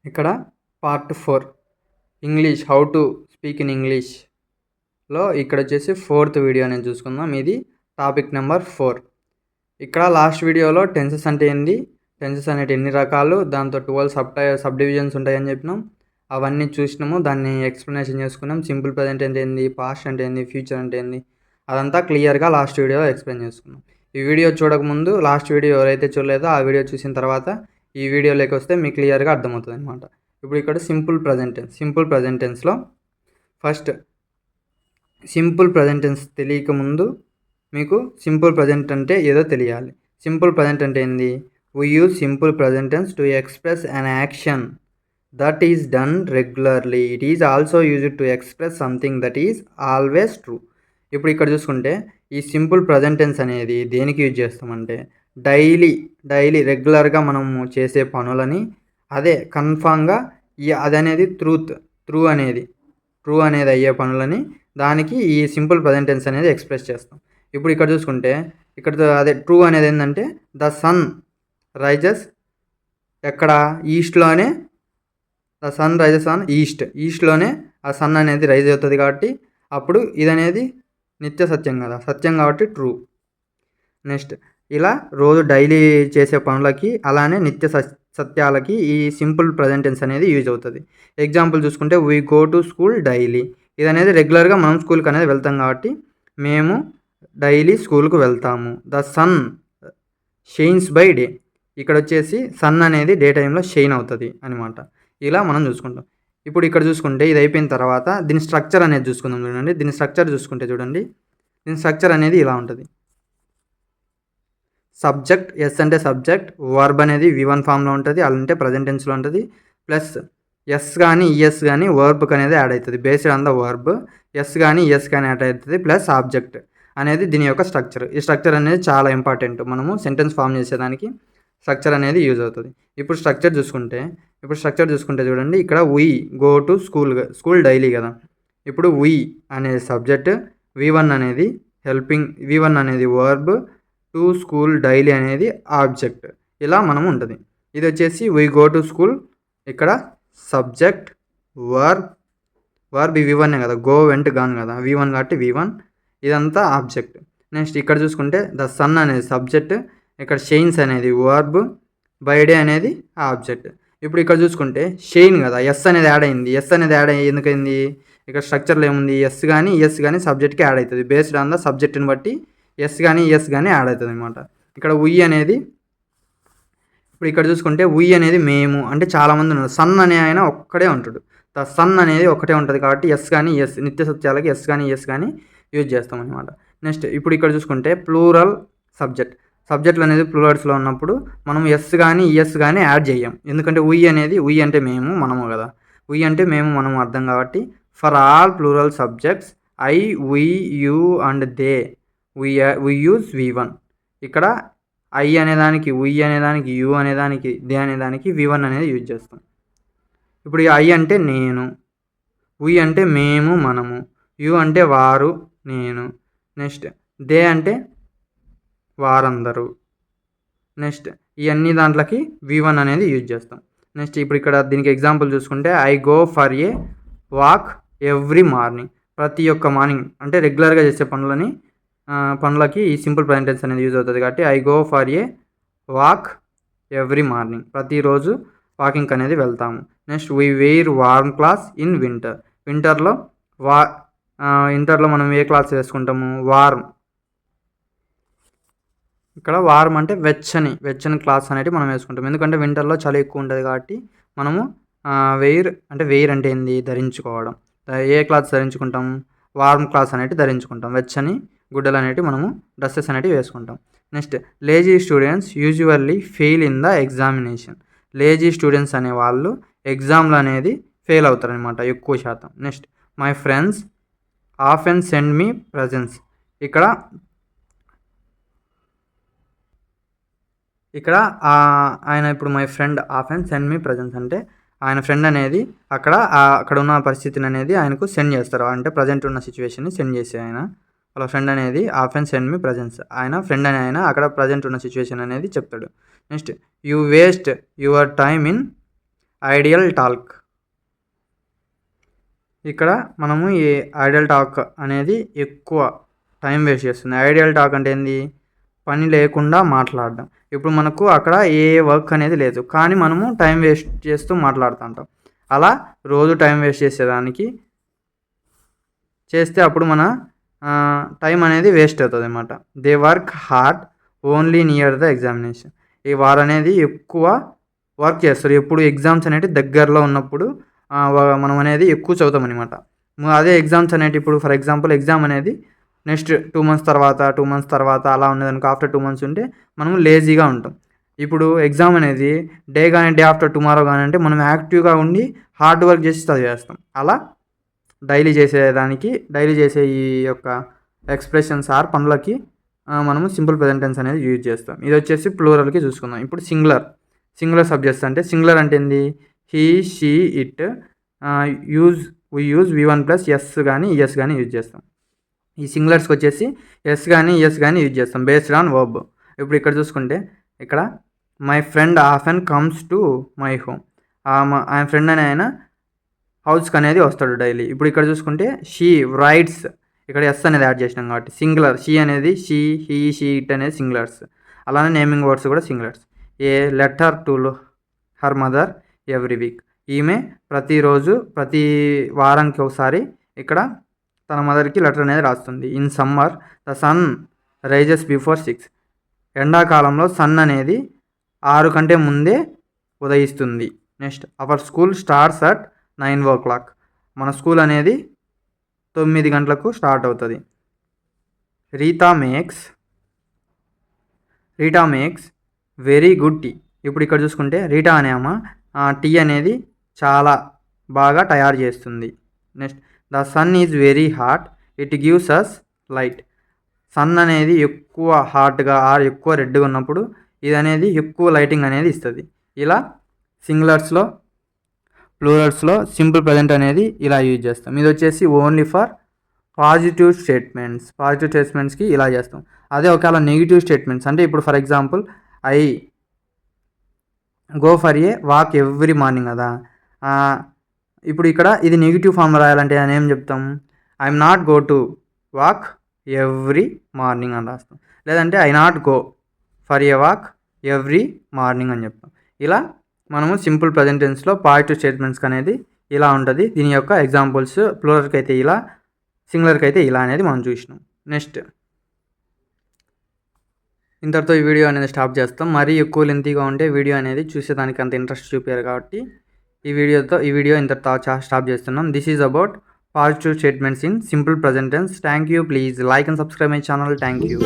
ఇక్కడ part 4 English how to speak in ఇంగ్లీష్లో ఇక్కడ వచ్చేసి 4th వీడియో అనేది చూసుకుందాం. ఇది టాపిక్ నెంబర్ 4. ఇక్కడ లాస్ట్ వీడియోలో టెన్సెస్ అంటే ఏంది, టెన్సెస్ అనేవి ఎన్ని రకాలు, దాంతో 12 సబ్ డివిజన్స్ ఉంటాయని చెప్పినాం. అవన్నీ చూసినాము, దాన్ని ఎక్స్ప్లెనేషన్ చేసుకున్నాం. సింపుల్ ప్రజెంట్ అంటే ఏంది, పాస్ట్ అంటే ఏంది, ఫ్యూచర్ అంటే ఏంది, అదంతా క్లియర్గా లాస్ట్ వీడియోలో ఎక్స్ప్లెయిన్ చేసుకున్నాం. ఈ వీడియో చూడకముందు లాస్ట్ వీడియో ఎవరైతే చూడలేదో ఆ వీడియో చూసిన తర్వాత ఈ వీడియోలోకి వస్తే మీకు క్లియర్గా అర్థమవుతుంది అనమాట. ఇప్పుడు ఇక్కడ సింపుల్ ప్రజెంట్ టెన్స్లో ఫస్ట్ సింపుల్ ప్రజెంట్ టెన్స్ తెలియకముందు మీకు సింపుల్ ప్రజెంట్ అంటే ఏదో తెలియాలి. సింపుల్ ప్రజెంట్ అంటే ఏంది, we use simple present tends to express an action that is done regularly. It is also used to express something that is always true. ఇప్పుడు ఇక్కడ చూసుకుంటే ఈ సింపుల్ ప్రజెంట్ టెన్స్ అనేది దేనికి యూజ్ చేస్తామంటే డైలీ రెగ్యులర్గా మనము చేసే పనులని, అదే కన్ఫామ్గా అది అనేది ట్రూ అనేది అయ్యే పనులని దానికి ఈ సింపుల్ ప్రజెంట్ టెన్స్ అనేది ఎక్స్ప్రెస్ చేస్తాం. ఇప్పుడు ఇక్కడ చూసుకుంటే ఇక్కడ అదే ట్రూ అనేది ఏంటంటే ద సన్ రైజెస్ ఎక్కడ, ఈస్ట్లోనే. ద సన్ రైజెస్ ఆన్ ఈస్ట్లోనే ఆ సన్ అనేది రైజ్ అవుతుంది కాబట్టి అప్పుడు ఇది అనేది నిత్య సత్యం కదా, సత్యం కాబట్టి ట్రూ. నెక్స్ట్ ఇలా రోజు డైలీ చేసే పనులకి అలానే నిత్య సత్యాలకి ఈ సింపుల్ ప్రజెంట్ టెన్స్ అనేది యూజ్ అవుతుంది. ఎగ్జాంపుల్ చూసుకుంటే we go to school daily. ఇది అనేది రెగ్యులర్గా మనం స్కూల్కి అనేది వెళ్తాం కాబట్టి మేము డైలీ స్కూల్కి వెళ్తాము. The sun shines by day. ఇక్కడ వచ్చేసి సన్ అనేది డే టైంలో షైన్ అవుతుంది అనమాట. ఇలా మనం చూసుకుంటాం. ఇప్పుడు ఇక్కడ చూసుకుంటే ఇది అయిపోయిన తర్వాత దీని స్ట్రక్చర్ అనేది చూసుకుందాం. చూడండి, దీని స్ట్రక్చర్ చూసుకుంటే చూడండి, దీని స్ట్రక్చర్ అనేది ఇలా ఉంటుంది. సబ్జెక్ట్, ఎస్ అంటే సబ్జెక్ట్, వర్బ్ అనేది V1 ఫామ్లో ఉంటుంది, అలాంటే ప్రజెంట్ టెన్స్లో ఉంటుంది. ప్లస్ ఎస్ కానీ ఈఎస్ కానీ వర్బ్కి అనేది యాడ్ అవుతుంది. Based on the verb S కానీ ఈఎస్ కానీ యాడ్ అవుతుంది. ప్లస్ ఆబ్జెక్ట్ అనేది దీని యొక్క స్ట్రక్చర్. ఈ స్ట్రక్చర్ అనేది చాలా ఇంపార్టెంట్. మనము సెంటెన్స్ ఫామ్ చేసేదానికి స్ట్రక్చర్ అనేది యూజ్ అవుతుంది. ఇప్పుడు స్ట్రక్చర్ చూసుకుంటే చూడండి, ఇక్కడ we go to school daily కదా. ఇప్పుడు వీ అనేది సబ్జెక్ట్, V1 అనేది హెల్పింగ్, V1 అనేది వర్బ్, టు స్కూల్ డైలీ అనేది ఆబ్జెక్ట్. ఇలా మనం ఉంటుంది. ఇది వచ్చేసి వీ గో టు స్కూల్, ఇక్కడ సబ్జెక్ట్ వర్బ్ V1 కదా, గో వెంట్ గాన్ కదా, V1 కాబట్టి V1, ఇదంతా ఆబ్జెక్ట్. నెక్స్ట్ ఇక్కడ చూసుకుంటే ద సన్ అనేది సబ్జెక్ట్, ఇక్కడ షైన్స్ అనేది వర్బ్, బై డే అనేది ఆబ్జెక్ట్. ఇప్పుడు ఇక్కడ చూసుకుంటే షైన్ కదా, ఎస్ అనేది యాడ్ అయింది. ఎందుకైంది, ఇక్కడ స్ట్రక్చర్లో ఏముంది, ఎస్ కానీ ఈఎస్ కానీ సబ్జెక్ట్కి యాడ్ అవుతుంది. బేస్డ్ ఆన్ ద సబ్జెక్ట్ని బట్టి ఎస్ కానీ ఈఎస్ కానీ యాడ్ అవుతుంది అనమాట. ఇక్కడ ఉయ్ అనేది, ఇప్పుడు ఇక్కడ చూసుకుంటే ఉయ్ అనేది మేము అంటే చాలామంది ఉన్నారు. సన్ అనే ఆయన ఒక్కడే ఉంటాడు. ద సన్ అనేది ఒక్కటే ఉంటుంది కాబట్టి ఎస్ కానీ ఈఎస్, నిత్య సత్యాలకి ఎస్ కానీ ఈఎస్ కానీ యూజ్ చేస్తాం అనమాట. నెక్స్ట్ ఇప్పుడు ఇక్కడ చూసుకుంటే ప్లూరల్ సబ్జెక్టులు అనేది ప్లూరల్స్లో ఉన్నప్పుడు మనం ఎస్ కానీ ఈఎస్ కానీ యాడ్ చేయం. ఎందుకంటే ఉయ్ అంటే మేము, మనము కదా. ఉయ్ అంటే మేము, మనము అర్థం కాబట్టి for all plural subjects I, we, you and they we use V1. ఇక్కడ ఐ అనేదానికి, ఉయ్ అనేదానికి, యూ అనేదానికి, దే అనేదానికి V1 అనేది యూజ్ చేస్తాం. ఇప్పుడు ఐ అంటే నేను, ఉయ్ అంటే మేము, మనము, యూ అంటే వారు, నేను, నెక్స్ట్ దే అంటే వారందరూ. నెక్స్ట్ ఇవన్నీ దాంట్లోకి V1 అనేది యూజ్ చేస్తాం. నెక్స్ట్ ఇప్పుడు ఇక్కడ దీనికి ఎగ్జాంపుల్ చూసుకుంటే I go for a walk every morning. ప్రతి ఒక్క మార్నింగ్ అంటే రెగ్యులర్గా చేసే పనులకి ఈ సింపుల్ ప్రజెంట్ టెన్స్ అనేది యూజ్ అవుతుంది కాబట్టి I go for a walk every morning. ప్రతిరోజు వాకింగ్ అనేది వెళ్తాము. Next we wear warm cloth in వింటర్లో మనం ఏ క్లాత్ వేసుకుంటాము, వార్మ్. ఇక్కడ వార్మ్ అంటే వెచ్చని క్లాత్స్ అనేవి మనం వేసుకుంటాం. ఎందుకంటే వింటర్లో చలి ఎక్కువ ఉంటుంది కాబట్టి మనము వెయిర్ అంటే ఏంది, ధరించుకోవడం. ఏ క్లాత్స్ ధరించుకుంటాం, వార్మ్ క్లాత్స్ అనేవి ధరించుకుంటాం. వెచ్చని గుడ్డలు అనేవి మనము డ్రెస్సెస్ అనేవి వేసుకుంటాం. Next lazy students usually fail in the examination. Lazy students అనే వాళ్ళు ఎగ్జామ్లు అనేది ఫెయిల్ అవుతారనమాట ఎక్కువ శాతం. Next my friends often send me presents. ఇక్కడ ఆయన ఇప్పుడు my friend often send me presents అంటే ఆయన ఫ్రెండ్ అనేది అక్కడ ఉన్న పరిస్థితిని అనేది ఆయనకు సెండ్ చేస్తారు. అంటే ప్రజెంట్ ఉన్న సిచ్యువేషన్ని సెండ్ చేసి ఆయన వాళ్ళ ఫ్రెండ్ అనేది ఆఫెన్ సెండ్ మీ ప్రజెంట్స్, ఆయన ఫ్రెండ్ అని ఆయన అక్కడ ప్రజెంట్ ఉన్న సిచ్యువేషన్ అనేది చెప్తాడు. Next you waste your time in ideal talk. ఇక్కడ మనము ఈ ఐడియల్ టాక్ అనేది ఎక్కువ టైం వేస్ట్ చేస్తుంది. ఐడియల్ టాక్ అంటే ఏంది? పని లేకుండా మాట్లాడడం. ఇప్పుడు మనకు అక్కడ ఏ వర్క్ అనేది లేదు, కానీ మనము టైం వేస్ట్ చేస్తూ మాట్లాడుతుంటాం. అలా రోజు టైం వేస్ట్ చేసేదానికి చేస్తే అప్పుడు మన టైం అనేది వేస్ట్ అవుతుంది అన్నమాట. They work hard only near the examination. ఈ వారు అనేది ఎక్కువ వర్క్ చేస్తారు ఎప్పుడు ఎగ్జామ్స్ అనేవి దగ్గరలో ఉన్నప్పుడు. మనం అనేది ఎక్కువ చదువుతాం అనమాట. అదే ఎగ్జామ్స్ అనేవి ఇప్పుడు ఫర్ ఎగ్జాంపుల్ ఎగ్జామ్ అనేది నెక్స్ట్ 2 మంత్స్ తర్వాత అలా ఉన్నదనుకో, ఆఫ్టర్ 2 మంత్స్ ఉంటే మనం లేజీగా ఉంటాం. ఇప్పుడు ఎగ్జామ్ అనేది డే కానీ డే ఆఫ్టర్ టుమారో కానీ అంటే మనం యాక్టివ్గా ఉండి హార్డ్ వర్క్ చేసి చదివేస్తాం. అలా డైలీ చేసే ఈ యొక్క ఎక్స్ప్రెషన్స్ ఆర్ పనులకి మనము సింపుల్ ప్రెజెంట్ టెన్స్ అనేది యూజ్ చేస్తాం. ఇది వచ్చేసి ప్లూరల్కి చూసుకుందాం. ఇప్పుడు సింగులర్ సబ్జెక్ట్స్ అంటే సింగులర్ అంటే ఏంది? He, she, it. Use V1 plus S కానీ ఎస్ కానీ యూజ్ చేస్తాం. ఈ సింగులర్స్కి వచ్చేసి ఎస్ కానీ యూజ్ చేస్తాం బేస్డ్ ఆన్ వర్బ్. ఇప్పుడు ఇక్కడ చూసుకుంటే ఇక్కడ my friend often comes to my home. ఆయన ఫ్రెండ్ అని ఆయన హౌస్కి అనేది వస్తాడు డైలీ. ఇప్పుడు ఇక్కడ చూసుకుంటే షీ రైట్స్, ఇక్కడ ఎస్ అనేది యాడ్ చేసినాం కాబట్టి సింగులర్. షీ అనేది షీ, హీ, షీ, ఇట్ అనేది సింగులర్స్. అలానే నేమింగ్ వర్డ్స్ కూడా singulars. A letter to her mother every week. ఈమె ప్రతి వారానికి ఒకసారి ఇక్కడ తన మదర్కి లెటర్ అనేది రాస్తుంది. In summer the sun rises before 6. ఎండాకాలంలో సన్ అనేది 6 కంటే ముందే ఉదయిస్తుంది. Next our school starts at 9 o'clock. మన స్కూల్ అనేది 9 గంటలకు స్టార్ట్ అవుతుంది. Rita makes very good tea. ఇప్పుడు ఇక్కడ చూసుకుంటే రీటా అనే టీ అనేది చాలా బాగా తయారు చేస్తుంది. Next the sun is very hot, it gives us light. Sun అనేది ఎక్కువ హాట్గా ఆర్ ఎక్కువ రెడ్గా ఉన్నప్పుడు ఇది అనేది ఎక్కువ లైటింగ్ అనేది ఇస్తుంది. ఇలా సింగులర్స్లో ప్లూరల్స్లో సింపుల్ ప్రజెంట్ అనేది ఇలా యూజ్ చేస్తాం. ఇది వచ్చేసి ఓన్లీ ఫర్ పాజిటివ్ స్టేట్మెంట్స్కి ఇలా చేస్తాం. అదే ఒకవేళ నెగిటివ్ స్టేట్మెంట్స్ అంటే ఇప్పుడు for example I go for a walk every morning కదా. ఇప్పుడు ఇక్కడ ఇది నెగిటివ్ ఫామ్లో రాయాలంటే అని ఏం చెప్తాం? I'm not go to walk every morning అని రాస్తాం. లేదంటే I not go for a walk every morning అని చెప్తాం. ఇలా మనము సింపుల్ ప్రజెంట్ టెన్స్లో పాజిటివ్ స్టేట్మెంట్స్కి అనేది ఇలా ఉంటుంది. దీని యొక్క ఎగ్జాంపుల్స్ ప్లూరల్కి అయితే ఇలా, సింగులర్కి అయితే ఇలా అనేది మనం చూసినాం. నెక్స్ట్ ఇంతటితో ఈ వీడియో అనేది స్టాప్ చేస్తాం. మరీ ఎక్కువ లెంతీగా ఉంటే వీడియో అనేది చూసేదానికి అంత ఇంట్రెస్ట్ చూపారు కాబట్టి ఈ వీడియో ఇంతటితో స్టాప్ చేస్తున్నాం. This is about positive statements in simple present tense. Thank you. Please like and subscribe my channel. Thank you.